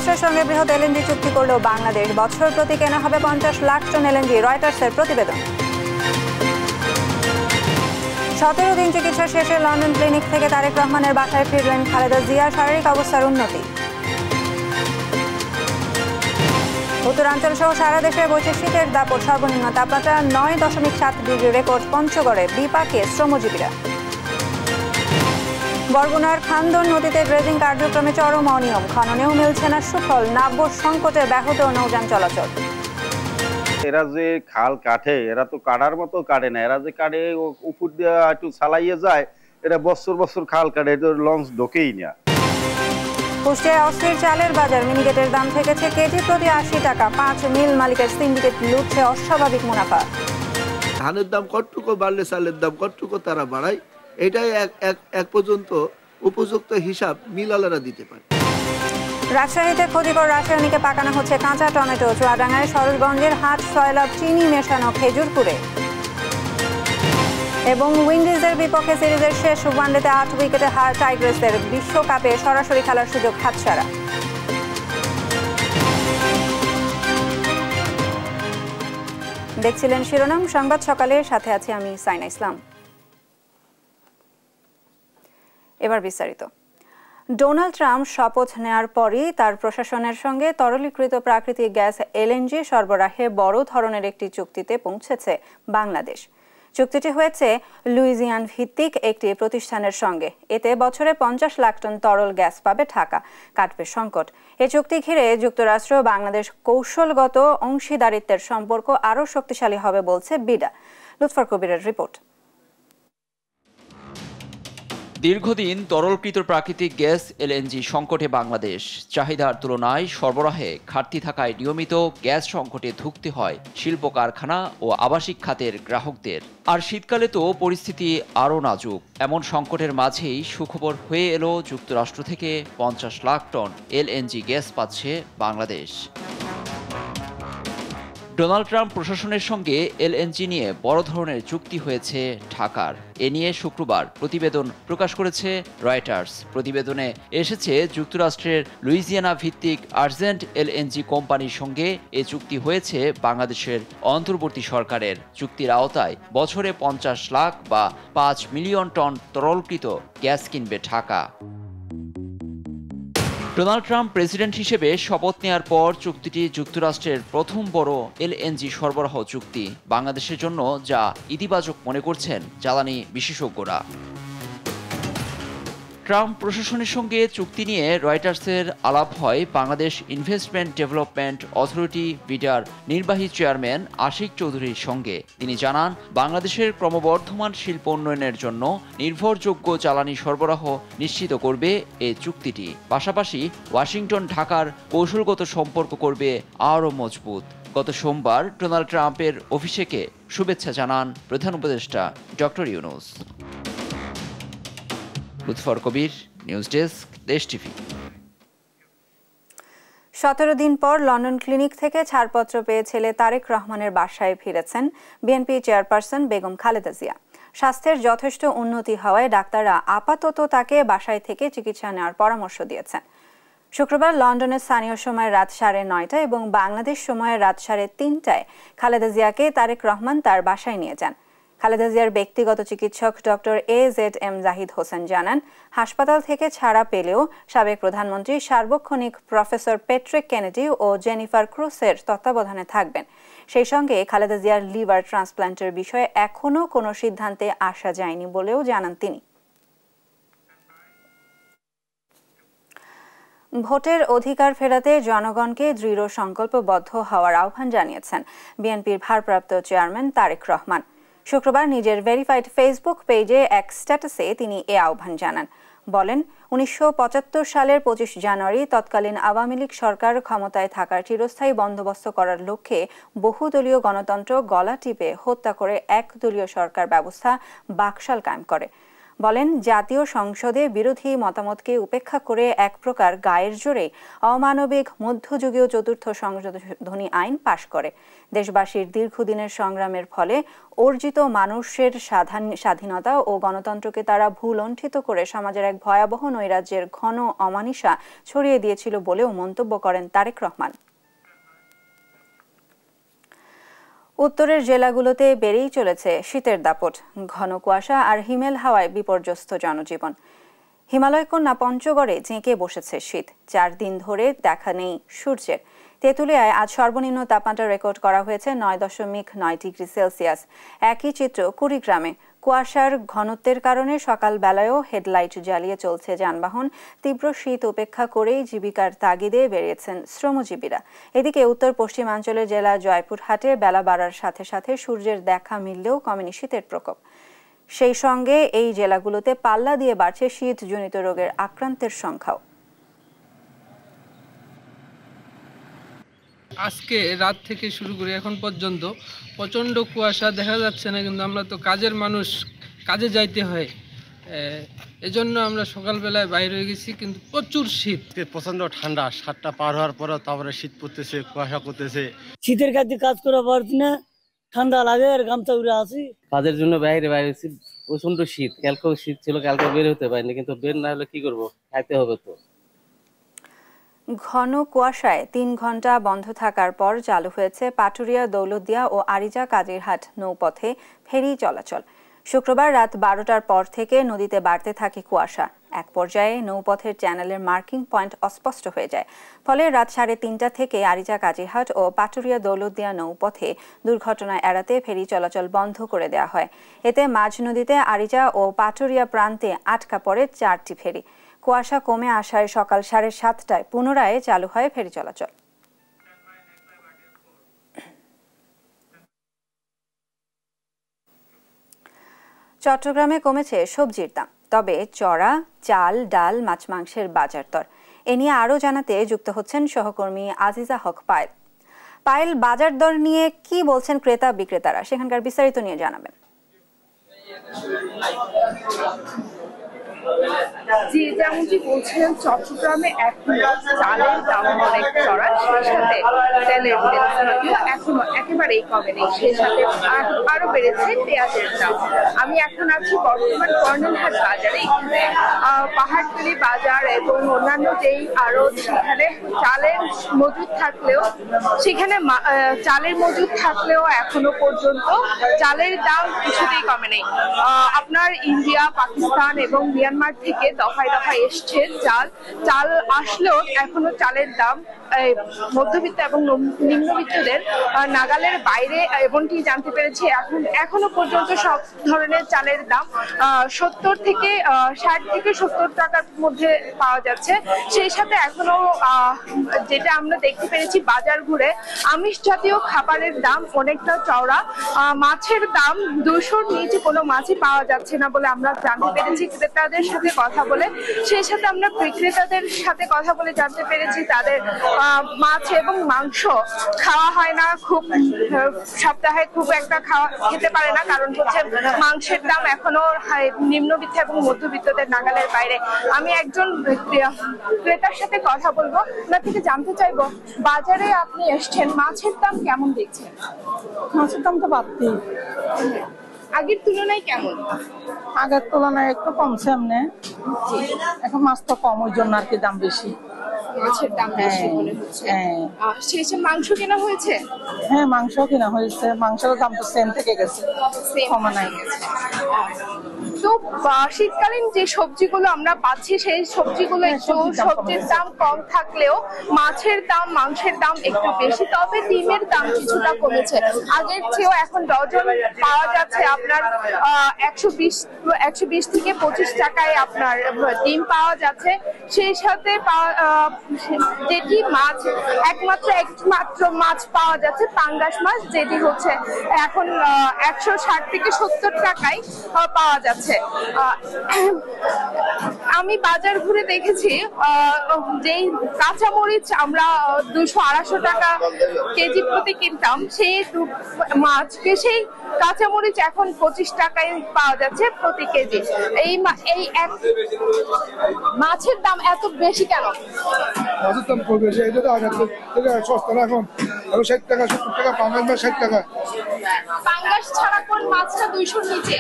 যুক্তরাষ্ট্রের সঙ্গে বৃহৎ এলএনজি চুক্তি করলেও বাংলাদেশ বছর প্রতি কেনা হবে 50 লাখ টন এলএনজি, রয়টার্সের প্রতিবেদন। 17 দিন চিকিৎসা শেষে লন্ডন ক্লিনিক থেকে তারেক রহমানের বাসায় ফিরলেন খালেদা জিয়া, শারীরিক অবস্থার উন্নতি। উত্তরাঞ্চল সহ সারা দেশে বইছে শীতের দাপট, সর্বনিম্ন তাপমাত্রা 9.7 ডিগ্রি রেকর্ড পঞ্চগড়ে, বিপাকে শ্রমজীবীরা। বরগুনার খান্দন নদীতে ড্রেজিং কার্যক্রমে চরম অনিয়ম, খননেও মিলছে না সুফল, নাব্য সংকটে ব্যাহত নৌযান চলাচল। এরা যে খাল কাটে, এরা তো কাটার মতো কাটে না, এরা যে কাটে উপর দিয়ে একটু চালাইয়ে যায়, এরা বছর বছর খাল কাটে, এটা লঞ্চ ঢোকেই না। কুষ্টিয়ায় অস্থির চালের বাজার, মিনিকেটের দাম থেকেছে কেজি প্রতি 80 টাকা, 5 মিল মালিকের সিন্ডিকেট লুটছে অস্বাভাবিক মুনাফা। ধানের দাম কতটুকু বাড়লে চালের দাম কতটুকু তারা বাড়ায়, এটাই এক পর্যন্ত উপযুক্ত হিসাব মিলালারা দিতে পারে। রাজশাহীতে ক্ষতিকর রাসায়নিকে পাকানো হচ্ছে কাঁচা টমেটো, চুয়াডাঙ্গায় সরোজগঞ্জের হাট সয়লাব চিনি মেশানো খেজুরপুরে। এবং উইন্ডিজের বিপক্ষে সিরিজের শেষ ওয়ানডেতে 8 উইকেটে হার টাইগ্রেসের, বিশ্বকাপে সরাসরি খেলার সুযোগ হাতছাড়া। দেখছিলেন শিরোনাম সংবাদ সকালের, সাথে আছি আমি সাইনা ইসলাম। এবার বিস্তারিত। ডোনাল্ড ট্রাম্প শপথ নেয়ার পরই তার প্রশাসনের সঙ্গে তরলীকৃত প্রাকৃতিক গ্যাস এলএনজি সরবরাহে বড় ধরনের একটি চুক্তিতে পৌঁছেছে বাংলাদেশ। চুক্তিটি হয়েছে লুইজিয়ান ভিত্তিক একটি প্রতিষ্ঠানের সঙ্গে। এতে বছরে 50 লাখ টন তরল গ্যাস পাবে ঢাকা, কাটবে সংকট। এ চুক্তি ঘিরে যুক্তরাষ্ট্র বাংলাদেশ কৌশলগত অংশীদারিত্বের সম্পর্ক আরও শক্তিশালী হবে বলছে বিডা। লুৎফর কবিরের রিপোর্ট। দীর্ঘদিন তরলকৃত প্রাকৃতিক গ্যাস এলএনজি সংকটে বাংলাদেশ। চাহিদার তুলনায় সরবরাহে ঘাটতি থাকায় নিয়মিত গ্যাস সংকটে ধুঁকতে হয় শিল্প কারখানা ও আবাসিক খাতের গ্রাহকদের। আর শীতকালে তো পরিস্থিতি আরও নাজুক। এমন সংকটের মাঝেই সুখবর হয়ে এলো যুক্তরাষ্ট্র থেকে 50 লাখ টন এলএনজি গ্যাস পাচ্ছে বাংলাদেশ। ডোনাল্ড ট্রাম্প প্রশাসনের সঙ্গে এলএনজি নিয়ে বড় ধরনের চুক্তি হয়েছে ঢাকার। এ নিয়ে শুক্রবার প্রতিবেদন প্রকাশ করেছে রয়টার্স। প্রতিবেদনে এসেছে যুক্তরাষ্ট্রের লুইজিয়ানা ভিত্তিক আর্জেন্ট এলএনজি কোম্পানির সঙ্গে এ চুক্তি হয়েছে বাংলাদেশের অন্তর্বর্তী সরকারের। চুক্তির আওতায় বছরে 50 লাখ বা 5 মিলিয়ন টন তরলকৃত গ্যাস কিনবে ঢাকা। ডোনাল্ড ট্রাম্প প্রেসিডেন্ট হিসেবে শপথ নেয়ার পর চুক্তিটি যুক্তরাষ্ট্রের প্রথম বড় এলএনজি সরবরাহ চুক্তি, বাংলাদেশের জন্য যা ইতিবাচক মনে করছেন জ্বালানি বিশেষজ্ঞরা। ট্রাম্প প্রশাসনের সঙ্গে চুক্তি নিয়ে রয়টার্সের আলাপ হয় বাংলাদেশ ইনভেস্টমেন্ট ডেভেলপমেন্ট অথরিটি বিডার নির্বাহী চেয়ারম্যান আশিক চৌধুরীর সঙ্গে। তিনি জানান, বাংলাদেশের ক্রমবর্ধমান শিল্প উন্নয়নের জন্য নির্ভরযোগ্য জ্বালানি সরবরাহ নিশ্চিত করবে এই চুক্তিটি। পাশাপাশি ওয়াশিংটন ঢাকার কৌশলগত সম্পর্ক করবে আরও মজবুত। গত সোমবার ডোনাল্ড ট্রাম্পের অভিষেকে শুভেচ্ছা জানান প্রধান উপদেষ্টা ডক্টর ইউনূস। লুৎফর কবির, নিউজ ডেস্ক, দেশ টিভি। 17 দিন পর লন্ডন ক্লিনিক থেকে ছাড়পত্র পেয়ে ছেলে তারেক রহমানের বাসায় ফিরেছেন বিএনপি চেয়ারপারসন বেগম খালেদা জিয়া। স্বাস্থ্যের যথেষ্ট উন্নতি হওয়ায় ডাক্তাররা আপাতত তাকে বাসায় থেকে চিকিৎসা নেওয়ার পরামর্শ দিয়েছেন। শুক্রবার লন্ডনের স্থানীয় সময় রাত 9:30 এবং বাংলাদেশ সময়ের রাত 3:30টায় খালেদা জিয়াকে তারেক রহমান তার বাসায় নিয়ে যান। খালেদা জিয়ার ব্যক্তিগত চিকিৎসক ডক্টর AZM জাহিদ হোসেন জানান, হাসপাতাল থেকে ছাড়া পেলেও সাবেক প্রধানমন্ত্রী সার্বক্ষণিক প্রফেসর প্যাট্রিক কেনেডি ও জেনিফার ক্রুসের তত্ত্বাবধানে থাকবেন। সেই সঙ্গে খালেদা জিয়ার লিভার ট্রান্সপ্ল্যান্টের বিষয়ে এখনও কোনো সিদ্ধান্তে আসা যায়নি বলেও জানান তিনি। ভোটের অধিকার ফেরাতে জনগণকে দৃঢ় সংকল্পবদ্ধ হওয়ার আহ্বান জানিয়েছেন বিএনপির ভারপ্রাপ্ত চেয়ারম্যান তারেক রহমান। শুক্রবার নিজের ভেরিফাইড ফেসবুক পেজে এক স্ট্যাটাসে তিনি এ আহ্বান জানান। বলেন, 1975 সালের 25 জানুয়ারি তৎকালীন আওয়ামী লীগ সরকার ক্ষমতায় থাকার চিরস্থায়ী বন্দোবস্ত করার লক্ষ্যে বহুদলীয় গণতন্ত্র গলা টিপে হত্যা করে একদলীয় সরকার ব্যবস্থা বাকশাল কায়েম করে। বলেন, জাতীয় সংসদে বিরোধী মতামতকে উপেক্ষা করে এক প্রকার গায়ের জোরে অমানবিক মধ্যযুগীয় চতুর্থ সংশোধনী আইন পাশ করে। দেশবাসীর দীর্ঘদিনের সংগ্রামের ফলে অর্জিত মানুষের স্বাধীনতা ও গণতন্ত্রকে তারা ভুলণ্ঠিত করে সমাজের এক ভয়াবহ নৈরাজ্যের ঘন অমানিসা ছড়িয়ে দিয়েছিল বলেও মন্তব্য করেন তারেক রহমান। উত্তরের জেলাগুলোতে বেড়েই চলেছে শীতের দাপট। ঘন কুয়াশা আর হিমেল হাওয়ায় বিপর্যস্ত জনজীবন। হিমালয় কন্যা পঞ্চগড়ে জেঁকে বসেছে শীত। 4 দিন ধরে দেখা নেই সূর্যের। তেঁতুলিয়ায় আজ সর্বনিম্ন তাপমাত্রা রেকর্ড করা হয়েছে 9.9 ডিগ্রি সেলসিয়াস। একই চিত্র কুড়িগ্রামে। কুয়াশার ঘনত্বের কারণে সকালবেলায়ও হেডলাইট জ্বালিয়ে চলছে যানবাহন। তীব্র শীত উপেক্ষা করেই জীবিকার তাগিদে বেরিয়েছেন শ্রমজীবীরা। এদিকে উত্তর পশ্চিমাঞ্চলের জেলা জয়পুরহাটে বেলা বাড়ার সাথে সাথে সূর্যের দেখা মিললেও কমেনি শীতের প্রকোপ। সেই সঙ্গে এই জেলাগুলোতে পাল্লা দিয়ে বাড়ছে শীতজনিত রোগের আক্রান্তের সংখ্যাও। আজকে রাত থেকে শুরু করে এখন পর্যন্ত প্রচণ্ড কুয়াশা, দেখা যাচ্ছে না, কিন্তু আমরা তো কাজের মানুষ, কাজে যাইতে হয়, এজন্য আমরা সকালবেলায় বাইরে হয়ে গেছি, কিন্তু প্রচুর শীত, প্রচণ্ড ঠান্ডা। 7টা পার হওয়ার পরে তারপরে শীত পড়তেছে, কুয়াশা করতেছে। শীতের কাজে কাজ করা পারছি না, ঠান্ডা লাগে আর গামছা উড়ে আসি। কাজের জন্য বাইরে হয়েছি, প্রচণ্ড শীত। কালকেও শীত ছিল, কালকে বের হতে পারিনি, কিন্তু বের না হলে কি করবো, খাইতে হবে তো। ঘন কুয়াশায় 3 ঘন্টা বন্ধ থাকার পর চালু হয়েছে পাটুরিয়া, দৌলতদিয়া ও আরিচা কাজিরহাট নৌপথে ফেরি চলাচল। শুক্রবার রাত 12টার পর থেকে নদীতে বাড়তে থাকে কুয়াশা। এক পর্যায়ে নৌপথের চ্যানেলের মার্কিং পয়েন্ট অস্পষ্ট হয়ে যায়। ফলে রাত 3:30টা থেকে আরিচা কাজিরহাট ও পাটুরিয়া দৌলতদিয়া নৌপথে দুর্ঘটনা এড়াতে ফেরি চলাচল বন্ধ করে দেওয়া হয়। এতে মাঝ নদীতে আরিচা ও পাটুরিয়া প্রান্তে আটকা পড়ে 4টি ফেরি। কুয়াশা কমে আসায় সকাল 7:30টায় পুনরায় চালু হয় ফেরি চলাচল। চট্টগ্রামে কমেছে সবজির দাম, তবে চড়া, চাল, ডাল, মাছ মাংসের বাজার দর। এ নিয়ে আরও জানাতে যুক্ত হচ্ছেন সহকর্মী আজিজা হক পায়েল। পায়েল, বাজার দর নিয়ে কি বলছেন ক্রেতা বিক্রেতারা, সেখানকার বিস্তারিত নিয়ে জানাবেন। জি, যেমনটি বলছিলেন, চট্টগ্রামে এখন চালের দাম অনেক চড়া, সেই সাথে তেলের এখনো একেবারেই কমেনি, সেই সাথে আরো বেড়েছে পেঁয়াজের দাম। আমি এখন আছি বর্তমান কর্নেলহাট বাজারে। এখানে পাহাড়তলি বাজার এবং অন্যান্য যেই আরো সেখানে চালের মজুদ থাকলেও এখনো পর্যন্ত চালের দাম কিছুতেই কমেনি। আপনার ইন্ডিয়া, পাকিস্তান এবং মিয়ানমার থেকে দফায় দফায় এসছে চাল আসলেও এখনো চালের দাম মধ্যবিত্ত এবং নিম্নবিত্তদের নাগালের বাইরে, এমনটি জানতে পেরেছি। এখনো পর্যন্ত সব ধরনের চালের দাম 60 থেকে 70 টাকার মধ্যে পাওয়া যাচ্ছে। সেই সাথে এখনো যেটা আমরা দেখতে পেরেছি বাজার ঘুরে, আমিষ জাতীয় খাবারের দাম অনেকটা চওড়া। মাছের দাম 200-র নিচে কোনো মাছই পাওয়া যাচ্ছে না বলে আমরা জানতে পেরেছি ক্রেতাদের সাথে কথা বলে। সেই সাথে আমরা বিক্রেতাদের সাথে কথা বলে জানতে পেরেছি তাদের মাছ এবং মাংস খাওয়া হয় না, খুব সপ্তাহে খুব একটা খেতে পারে না, কারণ হচ্ছে মাংসের দাম এখনো নিম্নবিত্ত এবং মধ্যবিত্তদের নাগালের বাইরে। আমি একজন ক্রেতার সাথে কথা বলবো, আপনার থেকে জানতে চাইবো, বাজারে আপনি এসছেন, মাছের দাম কেমন দেখছেন? মাছের দাম তো বাড়তি, আগের তুলনায় কেমন? আগের তুলনায় একটু কমছে। এমনি এখন মাছ তো কম, ওই জন্য আর কি দাম বেশি, মাছের দাম বেশি মনে হচ্ছে। শেষে মাংস কেনা হয়েছে? হ্যাঁ, মাংস কেনা হয়েছে। মাংসের দাম তো সেম থেকে গেছে, কমা নাই। তো শীতকালীন যে সবজিগুলো আমরা পাচ্ছি, সেই সবজিগুলো একটু সবজির দাম কম থাকলেও মাছের দাম, মাংসের দাম একটু বেশি। তবে ডিমের দাম কিছুটা কমেছে, আগের চেয়েও এখন ডজন পাওয়া যাচ্ছে আপনার 120 থেকে 25 টাকায় আপনার ডিম পাওয়া যাচ্ছে। সেই সাথে যেটি মাছ, একমাত্র মাছ পাওয়া যাচ্ছে পাঙ্গাস মাছ, যেটি হচ্ছে এখন 160 থেকে 70 টাকায় পাওয়া যাচ্ছে। আমি বাজার ঘুরে দেখেছি যেই কাঁচামরিচ আমরা 200-250 টাকা কেজি প্রতি কিনতাম, সেই মাছকে সেই কাঁচামরিচ এখন 25 টাকায় পাওয়া যাচ্ছে প্রতি কেজি। এই এক মাছের দাম এত বেশি কেন? মাছের দাম খুব বেশি, এটা তো সস্তা না এখন 60 টাকা 70 টাকা, পাঙ্গাস মাছ 60 টাকা। পাঙ্গাস ছাড়া কোন মাছটা 200 নিচে?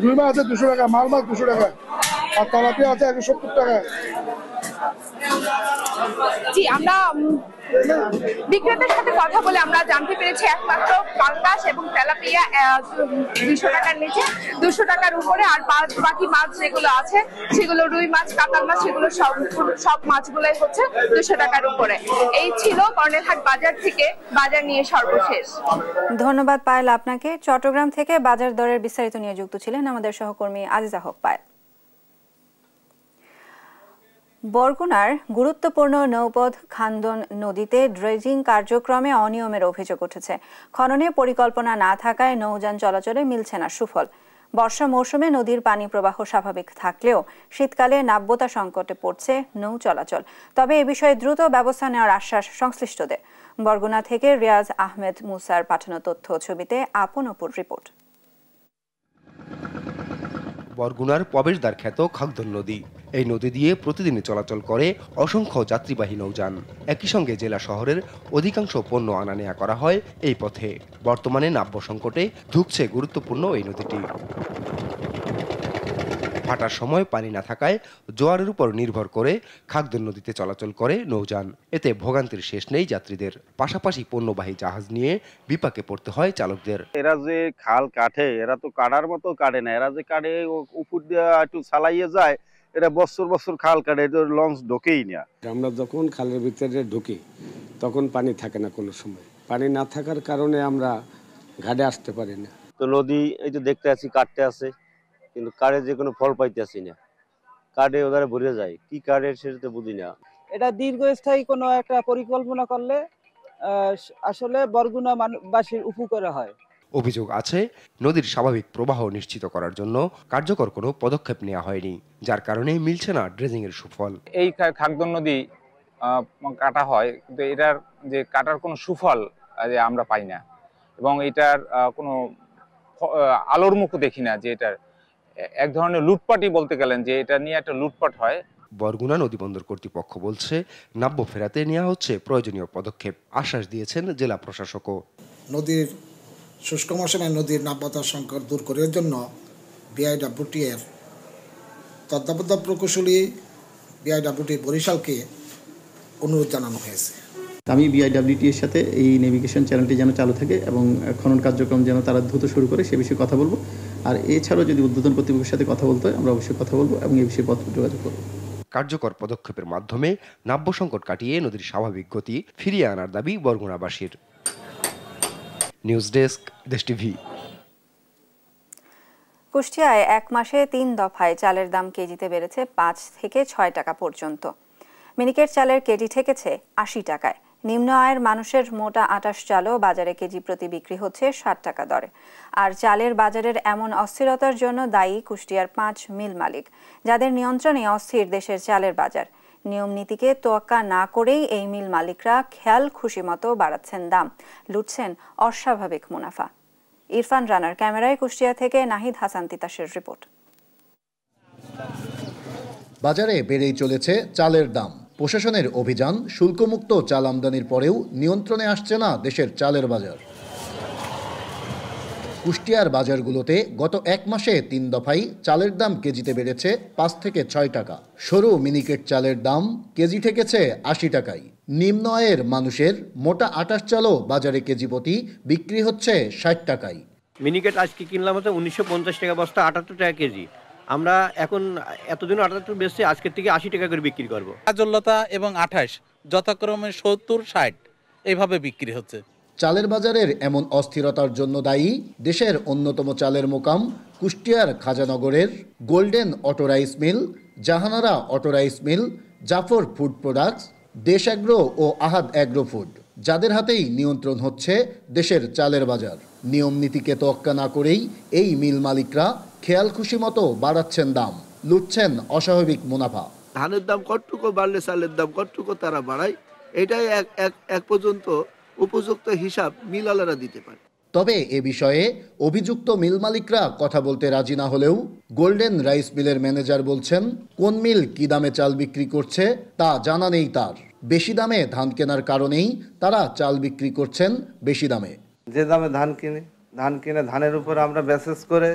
রুই মাছ আছে 200 টাকা, মাল মাছ 200 টাকা, আর তেলাপিয়া আছে 170 টাকা। জি, আমরা বিক্রেতার সাথে কথা বলে আমরা জানতে পেরেছি একমাত্র পাঙ্গাস এবং তেলাপিয়া 200 টাকার নিচে, 200 টাকার উপরে, আর বাকি মাছ যেগুলো আছে সেগুলো রুই মাছ, কাতল মাছ, সেগুলো সব মাছগুলোই হচ্ছে 200 টাকার উপরে। এই ছিল কর্ণেরহাট বাজার থেকে বাজার নিয়ে সর্বশেষ। ধন্যবাদ পায়েল আপনাকে। চট্টগ্রাম থেকে বাজার দরের বিস্তারিত নিয়ে যুক্ত ছিলেন আমাদের সহকর্মী আজিজা হক পায়েল। বরগুনার গুরুত্বপূর্ণ নৌপথ খান্দন নদীতে ড্রেজিং কার্যক্রমে অনিয়মের অভিযোগ উঠেছে। খননে পরিকল্পনা না থাকায় নৌযান চলাচলে মিলছে না সুফল। বর্ষা মৌসুমে নদীর পানি প্রবাহ স্বাভাবিক থাকলেও শীতকালে নাব্যতা সংকটে পড়ছে নৌ চলাচল। তবে এ বিষয়ে দ্রুত ব্যবস্থা নেওয়ার আশ্বাস সংশ্লিষ্টদের। বরগুনা থেকে রিয়াজ আহমেদ মুসার পাঠানো তথ্য ছবিতে আপন অপুর রিপোর্ট। বরগুনার প্রবেশদ্বার খ্যাত খাগদন নদী, এই নদী দিয়ে প্রতিদিন চলাচল করে অসংখ্য যাত্রীবাহী নৌযান। একই সঙ্গে জেলা শহরের অধিকাংশ পণ্য আনা নেওয়া করা হয় এই পথে। বর্তমানে নাব্য সংকটে ধুঁকছে গুরুত্বপূর্ণ এই নদীটি। ভাটার সময় পানি না থাকায় জোয়ারের উপর নির্ভর করে খাগদন নদীতে চলাচল করে নৌযান। এতে ভোগান্তির শেষ নেই যাত্রীদের। পাশাপাশি পণ্যবাহী জাহাজ নিয়ে বিপাকে পড়তে হয় চালকদের। এরা যে খাল কাটে, এরা তো কাটার মতো কাটে না, এরা যে কাটে উপর দিয়ে একটু চালাইয়ে যায়, এটা বছর বছর খাল কাটে, লঞ্চ ঢোকেই না। আমরা যখন খালের ভিতরে ঢুকি তখন পানি থাকে না, কোনো সময় পানি না থাকার কারণে আমরা ঘাটে আসতে পারি না। তো নদী এই তো দেখতে আছি কাটতে আছে, কিন্তু কারে যে কোনো ফল পাইতে আসি না, কার্ডে ওদের ভরে যায়, কি কার্ডের সেটা তো বুঝি না। এটা দীর্ঘস্থায়ী কোনো একটা পরিকল্পনা করলে আসলে বরগুনাবাসীর উপকার হয়। অভিযোগ আছে নদীর স্বাভাবিক প্রবাহ নিশ্চিত করার জন্য কার্যকর কোনো পদক্ষেপ নেওয়া হয়নি, যার কারণে মিলছে না ড্রেজিং এর সুফল। এই খাগদন নদী কাটা হয়, কিন্তু এটার যে কাটার কোনো সুফল আমরা পাই না, এবং এটার কোনো আলোর মুখ দেখি না। যে এটার এক ধরনের লুটপাটই বলতে গেলেন, যে এটা নিয়ে একটা লুটপাট হয়। বরগুনা নদী বন্দর কর্তৃপক্ষ বলছে নাব্য ফেরাতে নেওয়া হচ্ছে প্রয়োজনীয় পদক্ষেপ। আশ্বাস দিয়েছেন জেলা প্রশাসকও। নদীর শুষ্ক মৌসুমে নদীর নাব্যতার সংকট দূর করার জন্য বিআইডব্লিউটি এর তত্ত্বাবধায়ক প্রকৌশলী বিআইডব্লিউটি বরিশালকে অনুরোধ জানানো হয়েছে। আমি বিআইডব্লিউটি এর সাথে এই নেভিগেশন চ্যানেলটি যেন চালু থাকে এবং খনন কার্যক্রম যেন তারা দ্রুত শুরু করে সে বিষয়ে কথা বলবো। আর এছাড়াও যদি উদ্বোধন কর্তৃপক্ষের সাথে কথা বলতে হয় আমরা অবশ্যই কথা বলবো এবং এই বিষয়ে পত্র যোগাযোগ করবো। কার্যকর পদক্ষেপের মাধ্যমে নাব্য সংকট কাটিয়ে নদীর স্বাভাবিক গতি ফিরিয়ে আনার দাবি বরগুনাবাসীর। নিউজ ডেস্ক, দেশ টিভি। কুষ্টিয়ায় এক মাসে 3 দফায় চালের দাম কেজিতে বেড়েছে 5 থেকে 6 টাকা পর্যন্ত। মিনিকেট চালের কেজি ঠেকেছে 80 টাকায়। নিম্ন আয়ের মানুষের মোটা আটাশ চালও বাজারে কেজি প্রতি বিক্রি হচ্ছে 60 টাকা দরে। আর চালের বাজারের এমন অস্থিরতার জন্য দায়ী কুষ্টিয়ার 5 মিল মালিক, যাদের নিয়ন্ত্রণে অস্থির দেশের চালের বাজার। নিয়ম নীতিকে তোয়াক্কা না করেই এই মিল মালিকরা খেয়াল খুশি মতো বাড়াচ্ছেন দাম, লুটছেন অস্বাভাবিক মুনাফা। ইরফান রানার ক্যামেরায় কুষ্টিয়া থেকে নাহিদ হাসান তিতাসের রিপোর্ট। বাজারে বেড়েই চলেছে চালের দাম। প্রশাসনের অভিযান, শুল্কমুক্ত চাল আমদানির পরেও নিয়ন্ত্রণে আসছে না দেশের চালের বাজার। কুষ্টিয়ার বাজারগুলোতে গত এক মাসে 3 দফায় চালের দাম কেজিতে বেড়েছে 5 থেকে 6 টাকা। সরু মিনিকেট চালের দাম কেজি ঠেকেছে 80 টাকায়। নিম্ন আয়ের মানুষের মোটা আটাশ চালও বাজারে কেজি প্রতি বিক্রি হচ্ছে 60 টাকায়। মিনিকেট আজকে কিনলাম হচ্ছে 1950 টাকা বস্তা, 78 টাকা কেজি। আমরা এখন এতদিন 78 বেচছি, আজকের থেকে 80 টাকা করে বিক্রি করবো। কাজলতা এবং 28 যথাক্রমে 70-60 এইভাবে বিক্রি হচ্ছে। চালের বাজারের এমন অস্থিরতার জন্য দায়ী দেশের অন্যতম চালের মোকাম কুষ্টিয়ার খাজানগরের golden auto rice mill, Jahanara auto rice mill, Jafar food products, Desh agro ও আহাদ অ্যাগ্রো ফুড, যাদের হাতেই নিয়ন্ত্রণ হচ্ছে দেশের চালের বাজার। নিয়ম নীতিকে তোয়াক্কা না করেই এই মিল মালিকরা খেয়াল খুশি মতো বাড়াচ্ছেন দাম, লুটছেন অস্বাভাবিক মুনাফা। ধানের দাম কতটুকু বাড়লে চালের দাম কতটুকু তারা বাড়ায়, এটাই এক পর্যন্ত উপযুক্ত হিসাব মিলালারা দিতে পারে। তবে এ বিষয়ে অভিযুক্ত মিল মালিকরা কথা বলতে রাজি না হলেও গোল্ডেন রাইস মিলের ম্যানেজার বলছেন কোন মিল কি দামে চাল বিক্রি করছে তা জানা নেই তার। বেশি দামে ধান কেনার কারণেই তারা চাল বিক্রি করছেন বেশি দামে। যে দামে ধান কিনে ধানের উপর আমরা বেসেস করে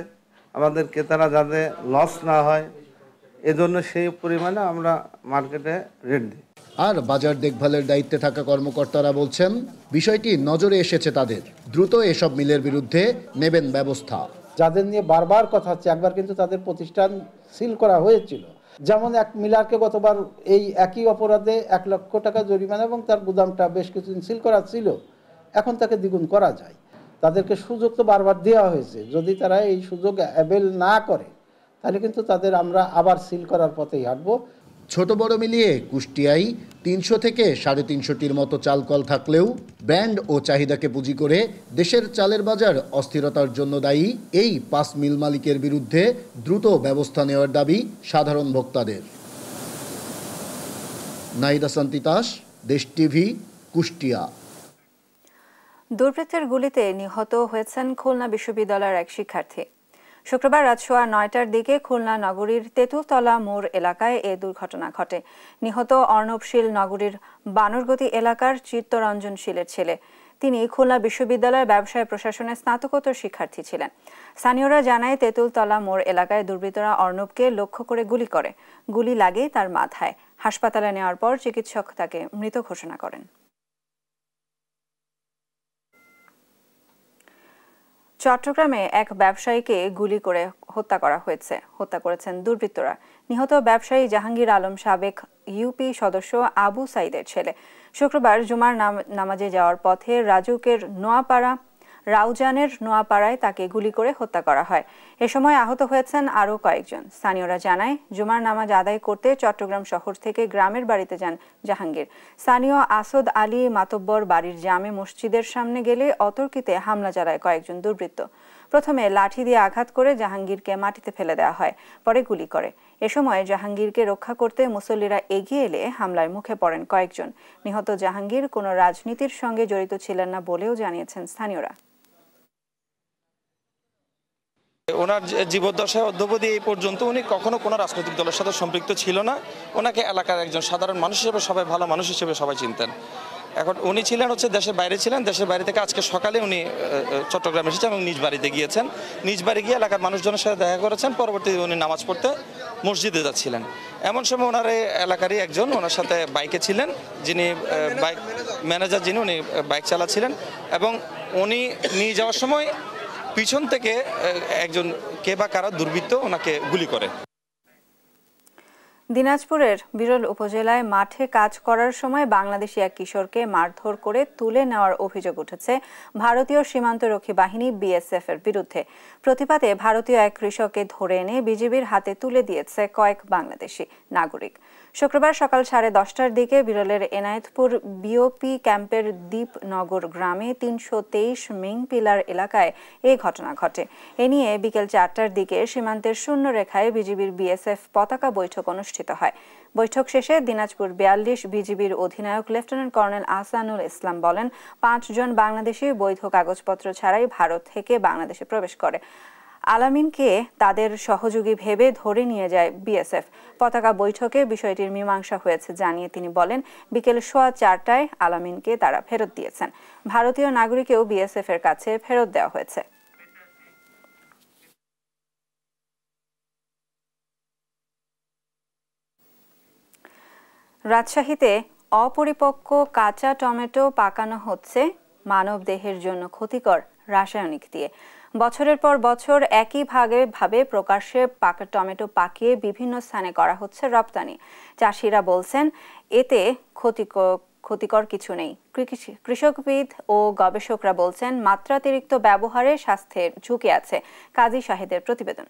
আমাদের ক্রেতারা যাতে লস না হয় এজন্য সেই পরিমাণে আমরা মার্কেটে রেট দিই। আর বাজার দেখভালের দায়িত্বে থাকা কর্মকর্তারা বলছেন বিষয়টি নজরে এসেছে তাদের, দ্রুত এসব মিলের বিরুদ্ধে নেবেন ব্যবস্থা। যাদের নিয়ে বারবার কথা হচ্ছে, একবার কিন্তু তাদের প্রতিষ্ঠান সিল করা হয়েছিল। যেমন এক মিলারকে গতবার এই একই অপরাধে 1 লক্ষ টাকা জরিমানা এবং তার গুদামটা বেশ কিছুদিন সিল করা ছিল, এখন তাকে দ্বিগুণ করা যায়। তাদেরকে সুযোগ তো বারবার দেওয়া হয়েছে, যদি তারা এই সুযোগ অ্যাভেল না করে তাহলে কিন্তু তাদের আমরা আবার সিল করার পথেই হাঁটবো। ছোট বড় মিলিয়ে কুষ্টিয়ায় 300 থেকে 350টির মতো চালকল থাকলেও ব্র্যান্ড ও চাহিদাকে পুঁজি করে দেশের চালের বাজার অস্থিরতার জন্য দায়ী এই 5 মিল মালিকের বিরুদ্ধে দ্রুত ব্যবস্থা নেওয়ার দাবি সাধারণ ভোক্তাদের। নাহিদ হাসান তিতাস, দেশ টিভি, কুষ্টিয়া। দুর্বৃত্তের গুলিতে নিহত হয়েছেন খুলনা বিশ্ববিদ্যালয়ের এক শিক্ষার্থী। শুক্রবার রাত সোয়া 9টার দিকে খুলনা নগরীর তেঁতুলতলা মোড় এলাকায় এ দুর্ঘটনা ঘটে। নিহত অর্ণব শীল নগরীর বানরগতি এলাকার চিত্তরঞ্জন শীলের ছেলে। তিনি খুলনা বিশ্ববিদ্যালয়ের ব্যবসায় প্রশাসনের স্নাতকোত্তর শিক্ষার্থী ছিলেন। স্থানীয়রা জানায় তেঁতুলতলা মোড় এলাকায় দুর্বৃত্তরা অর্ণবকে লক্ষ্য করে গুলি করে। গুলি লাগে তার মাথায়। হাসপাতালে নেওয়ার পর চিকিৎসক তাকে মৃত ঘোষণা করেন। চট্টগ্রামে এক ব্যবসায়ীকে গুলি করে হত্যা করেছেন দুর্বৃত্তরা। নিহত ব্যবসায়ী জাহাঙ্গীর আলম সাবেক ইউপি সদস্য আবু সাইদের ছেলে। শুক্রবার জুমার নামাজে যাওয়ার পথে রাউজানের নোয়াপাড়ায় তাকে গুলি করে হত্যা করা হয়। এ সময় আহত হয়েছেন আরও কয়েকজন। স্থানীয়রা জানায় জুমার নামাজ আদায় করতে চট্টগ্রাম শহর থেকে গ্রামের বাড়িতে যান জাহাঙ্গীর। স্থানীয় আসদ আলী মাতব্বর বাড়ির জামে মসজিদের সামনে গেলে অতর্কিতে হামলা চালায় কয়েকজন দুর্বৃত্ত। প্রথমে লাঠি দিয়ে আঘাত করে জাহাঙ্গীরকে মাটিতে ফেলে দেওয়া হয়, পরে গুলি করে। এ সময় জাহাঙ্গীরকে রক্ষা করতে মুসল্লিরা এগিয়ে এলে হামলার মুখে পড়েন কয়েকজন। নিহত জাহাঙ্গীর কোনো রাজনীতির সঙ্গে জড়িত ছিলেন না বলেও জানিয়েছেন স্থানীয়রা। ওনার জীবদ্দশায় অদ্যাবধি এই পর্যন্ত উনি কখনো কোনো রাজনৈতিক দলের সাথে সম্পৃক্ত ছিল না। ওনাকে এলাকার একজন সাধারণ মানুষ হিসেবে সবাই ভালো মানুষ হিসেবে সবাই চিনতেন। এখন উনি ছিলেন দেশের বাইরে ছিলেন। দেশের বাইরে থেকে আজকে সকালে উনি চট্টগ্রামে এসেছেন এবং নিজ বাড়িতে গিয়েছেন। নিজ বাড়ি গিয়ে এলাকার মানুষজনের সাথে দেখা করেছেন। পরবর্তীতে উনি নামাজ পড়তে মসজিদে যাচ্ছিলেন। এমন সময় ওনার এলাকারই একজন ওনার সাথে বাইকে ছিলেন, যিনি বাইক ম্যানেজার, যিনি উনি বাইক চালাচ্ছিলেন এবং উনি নিয়ে যাওয়ার সময় পিছন থেকে একজন কে বা কারা দুর্বৃত্ত ওনাকে গুলি করে। দিনাজপুরের বিরল উপজেলায় মাঠে কাজ করার সময় বাংলাদেশি এক কিশোরকে মারধর করে তুলে নেওয়ার অভিযোগ উঠেছে ভারতীয় সীমান্তরক্ষী বাহিনী বিএসএফ এর বিরুদ্ধে। প্রতিবাদে ভারতীয় এক কৃষককে ধরে এনে বিজিবির হাতে তুলে দিয়েছে কয়েক বাংলাদেশি নাগরিক। শুক্রবার সকাল 10:30টার দিকে বিরলের এনায়েতপুর বিওপি ক্যাম্পের দ্বীপনগর গ্রামে 323 মিং পিলার এলাকায় এই ঘটনা ঘটে। এ নিয়ে বিকেল 4টার দিকে সীমান্তের শূন্য রেখায় বিজিবির বিএসএফ পতাকা বৈঠক অনুষ্ঠিত হয়। বৈঠক শেষে দিনাজপুর 42 বিজিবির অধিনায়ক লেফটেন্যান্ট কর্নেল আহসানুল ইসলাম বলেন, 5 জন বাংলাদেশি বৈধ কাগজপত্র ছাড়াই ভারত থেকে বাংলাদেশে প্রবেশ করে। আলামিনকে তাদের সহযোগী ভেবে ধরে নিয়ে যায় বিএসএফ। পতাকা বৈঠকে বিষয়টির মীমাংসা হয়েছে জানিয়ে তিনি বলেন, বিকেল 4:15টায় আলামিনকে তারা ফেরত দিয়েছেন। ভারতীয় নাগরিককেও বিএসএফ এর কাছে ফেরত দেওয়া হয়েছে। রাজশাহীতে অপরিপক্ক কাঁচা টমেটো পাকানো হচ্ছে মানব দেহের জন্য ক্ষতিকর রাসায়নিক দিয়ে। বছরের পর বছর একই ভাবে প্রকাশ্যে পাকা টমেটো পাকিয়ে বিভিন্ন স্থানে করা হচ্ছে রপ্তানি। চাষিরা বলছেন এতে ক্ষতিকর কিছু নেই। কৃষকবিদ ও গবেষকরা বলছেন মাত্রাতিরিক্ত ব্যবহারে স্বাস্থ্যের ঝুঁকি আছে। কাজী শাহিদের প্রতিবেদন।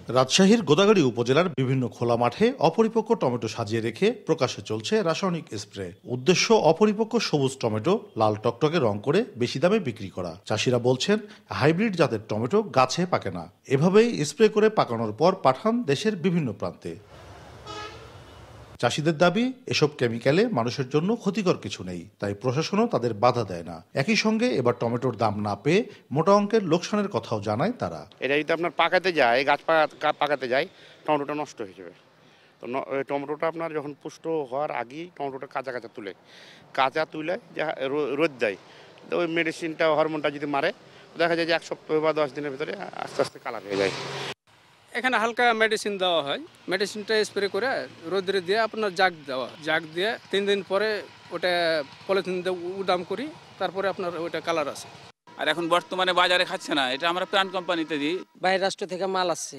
রাজশাহীর গোদাগাড়ী উপজেলার বিভিন্ন খোলা মাঠে অপরিপক্ক টমেটো সাজিয়ে রেখে প্রকাশ্যে চলছে রাসায়নিক স্প্রে। উদ্দেশ্য অপরিপক্ক সবুজ টমেটো লাল টকটকে রং করে বেশি দামে বিক্রি করা। চাষিরা বলছেন হাইব্রিড জাতের টমেটো গাছে পাকে না, এভাবেই স্প্রে করে পাকানোর পর পাঠান দেশের বিভিন্ন প্রান্তে। চাষিদের দাবি, এসব কেমিক্যালে মানুষের জন্য ক্ষতিকর কিছু নেই, তাই প্রশাসনও তাদের বাধা দেয় না। একই সঙ্গে এবার টমেটোর দাম না পেয়ে মোটা অঙ্কের লোকসানের কথাও জানায় তারা। এটা যদি আপনার পাকাতে যায়, গাছ পাকাতে যায়, টমেটোটা নষ্ট হয়ে যাবে। তো টমেটোটা আপনার যখন পুষ্ট হওয়ার আগেই টমেটোটা কাঁচা তুলে রোদ দেয়, তো ওই মেডিসিনটা হরমোনটা যদি মারে, দেখা যায় যে 1 সপ্তাহ বা 10 দিনের ভিতরে আস্তে আস্তে কালার হয়ে যায়। এখানে হালকা মেডিসিন দেওয়া হয়, মেডিসিনটা স্প্রে করে রোদ্রে দিয়ে আপনার জাগ দিয়ে 3 দিন পরে ওটা পলিথিন দিয়ে উদাম করি, তারপরে আপনার ওইটা কালার আছে। আর এখন বর্তমানে বাজারে খাচ্ছে না, এটা আমরা প্রাণ কোম্পানিতে দিই। বাইরের রাষ্ট্র থেকে মাল আসছে,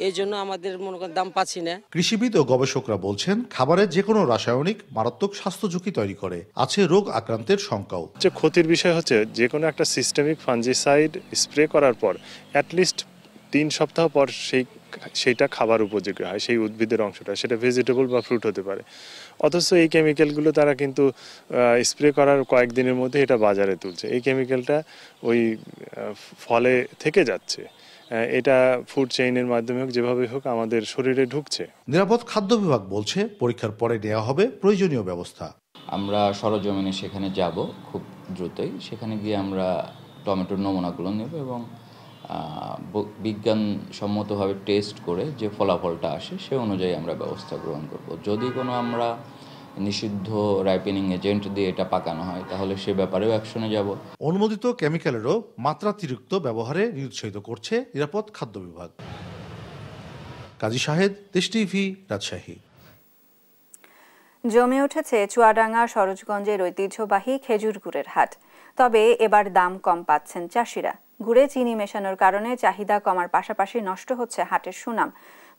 এই জন্য আমাদের মনে করেন দাম পাচ্ছি না। কৃষিবিদ ও গবেষকরা বলছেন, খাবারে যে কোনো রাসায়নিক মারাত্মক স্বাস্থ্য ঝুঁকি তৈরি করে, আছে রোগ আক্রান্তের শঙ্কাও। যে ক্ষতির বিষয় হচ্ছে, যে কোনো একটা সিস্টেমিক ফাঞ্জিসাইড স্প্রে করার পর অ্যাটলিস্ট 3 সপ্তাহ পর সেইটা খাবার উপযোগী হয়, সেই উদ্ভিদের অংশটা, সেটা ভেজিটেবল বা ফ্রুট হতে পারে। অথচ এই কেমিক্যালগুলো তারা কিন্তু স্প্রে করার কয়েকদিনের মধ্যে এটা বাজারে তুলছে। এই কেমিক্যালটা ওই ফলে থেকে যাচ্ছে, এটা ফুড চেইনের মাধ্যমে হোক, যেভাবে হোক আমাদের শরীরে ঢুকছে। নিরাপদ খাদ্য বিভাগ বলছে, পরীক্ষার পরে নেওয়া হবে প্রয়োজনীয় ব্যবস্থা। আমরা সরজমিনে সেখানে যাব খুব দ্রুতই, সেখানে গিয়ে আমরা টমেটোর নমুনাগুলো নেব এবং বিজ্ঞানসম্মতভাবে টেস্ট করে যে ফলাফলটা আসে সে অনুযায়ী আমরা ব্যবস্থা গ্রহণ করব। যদি কোনো আমরা নিষিদ্ধ রাইপেনিং এজেন্ট দিয়ে এটা পাকানো হয়, তাহলে সে ব্যাপারেও অ্যাকশনে যাব। অনুমোদিত কেমিক্যালেরও মাত্রাতিরিক্ত ব্যবহারে নিরুৎসাহিত করছে নিরাপদ খাদ্য বিভাগ। কাজী শাহেদ, দেশ টিভি, রাজশাহী। জমে উঠেছে চুয়াডাঙ্গা সরোজগঞ্জের ঐতিহ্যবাহী খেজুর গুড়ের হাট। তবে এবার দাম কম পাচ্ছেন চাষিরা। গুড়ে চিনি মেশানোর কারণে চাহিদা কমার পাশাপাশি নষ্ট হচ্ছে হাটের সুনাম।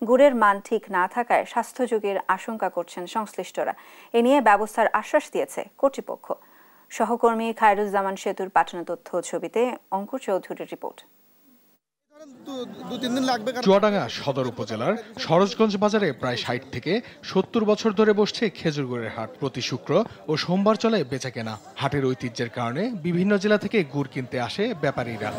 গুড়ের মান ঠিক না থাকায় স্বাস্থ্য ঝুঁকির আশঙ্কা করছেন সংশ্লিষ্টরা। এ নিয়ে ব্যবস্থার আশ্বাস দিয়েছে কর্তৃপক্ষ। সহকর্মী খায়রুজ্জামান সেতুর পাঠানো তথ্য ছবিতে অঙ্কুর চৌধুরীর রিপোর্ট। চুয়াডাঙ্গা সদর উপজেলার সরোজগঞ্জ বাজারে প্রায় 60 থেকে 70 বছর ধরে বসছে খেজুর গুড়ের হাট। প্রতি শুক্র ও সোমবার চলে বেচাকেনা। হাটের ঐতিহ্যের কারণে বিভিন্ন জেলা থেকে গুড় কিনতে আসে ব্যাপারীরা।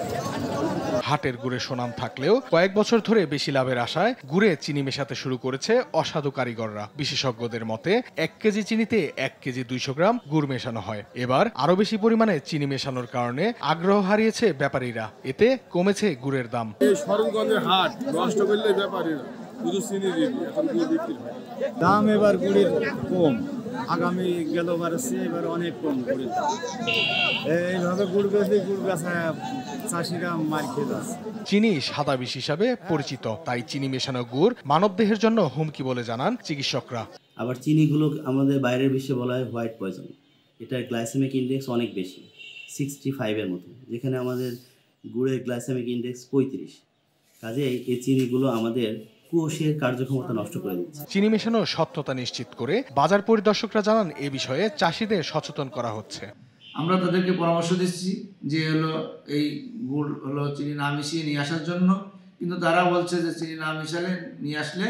হাটের গুড়ে সুনাম থাকলেও কয়েক বছর ধরে বেশি লাভের আশায় গুড়ে চিনি মেশাতে শুরু করেছে অসাধু কারিগররা। বিশেষজ্ঞদের মতে 1 কেজি চিনিতে 1 কেজি 200 গ্রাম গুড় মেশানো হয়। এবার আরো বেশি পরিমাণে চিনি মেশানোর কারণে আগ্রহ হারিয়েছে ব্যাপারীরা, এতে কমেছে গুড়ের দাম। সরোজগঞ্জের হাট নষ্ট করলে ব্যাপারীরা শুধু চিনি দিবি, এখন গুড় বিক্রি হয়। দাম এবার গুড়ের কম, আগামী গেলবার এবার অনেক কম গুড়ের দাম। এইভাবে গুড় বেচা চাষিরা মার খেয়ে যাচ্ছে। চিনি সাদা বিষ হিসাবে পরিচিত, তাই চিনি মেশানো গুড় মানবদেহের জন্য হুমকি বলে জানান চিকিৎসকরা। আবার চিনিগুলো আমাদের বাইরের বিশ্বে বলা হয় হোয়াইট পয়জন। এটার গ্লাইসেমিক ইন্ডেক্স অনেক বেশি, 65 এর মতো, যেখানে আমাদের গুড়ের গ্লাইসেমিক ইন্ডেক্স 35। কাজেই এই চিনিগুলো আমাদের কোষের কার্যক্ষমতা নষ্ট করে দিচ্ছে। চিনি মেশানোর সত্যতা নিশ্চিত করে বাজার পরিদর্শকরা জানান, এ বিষয়ে চাষিদের সচেতন করা হচ্ছে। আমরা তাদেরকে পরামর্শ দিচ্ছি যে এই গুড় চিনি না মিশিয়ে নিয়ে আসার জন্য, কিন্তু তারা বলছে যে চিনি না মিশালে নিয়ে আসলে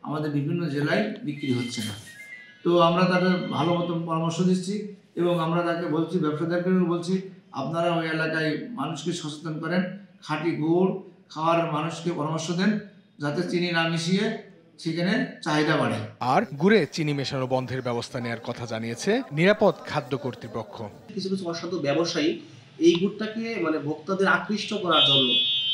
আমাদের বিভিন্ন জেলায় বিক্রি হচ্ছে না। তো আমরা তাদের ভালো মতন পরামর্শ দিচ্ছি এবং আমরা তাকে বলছি, ব্যবসাদারকেও বলছি, আপনারা ওই এলাকায় মানুষকে সচেতন করেন, খাঁটি গুড় খাওয়ার মানুষকে পরামর্শ দেন, যাতে চিনি না মিশিয়ে সেখানে চাহিদা বাড়ে। আর গুড়ে চিনি মেশানো বন্ধের ব্যবস্থা নেওয়ার কথা জানিয়েছে নিরাপদ খাদ্য কর্তৃপক্ষ। কিছু কিছু অসাধু ব্যবসায়ী এই গুড়টাকে ভোক্তাদের আকৃষ্ট করার জন্য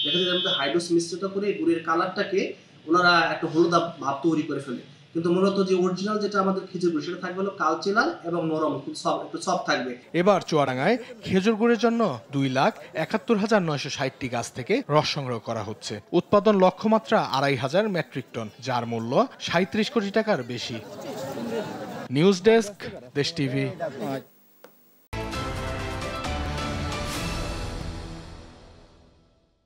দেখা যায় হাইড্রোস মিশ্রিত করে গুড়ের কালারটাকে ওনারা একটা হলুদ ভাব তৈরি করে ফেলে, কিন্তু মূলত যে অরিজিনাল যেটা আমাদের খেজুর গুড় সেটা থাকবে কালচেলার এবং নরম, খুব একটু সফট থাকবে। এবার চুয়াডাঙ্গায় খেজুর গুড়ের জন্য 2,71,960টি গাছ থেকে রস সংগ্রহ করা হচ্ছে। উৎপাদন লক্ষ্যমাত্রা 2,500 মেট্রিক টন, যার মূল্য 37 কোটি টাকার বেশি। নিউজ ডেস্ক, দেশ টিভি।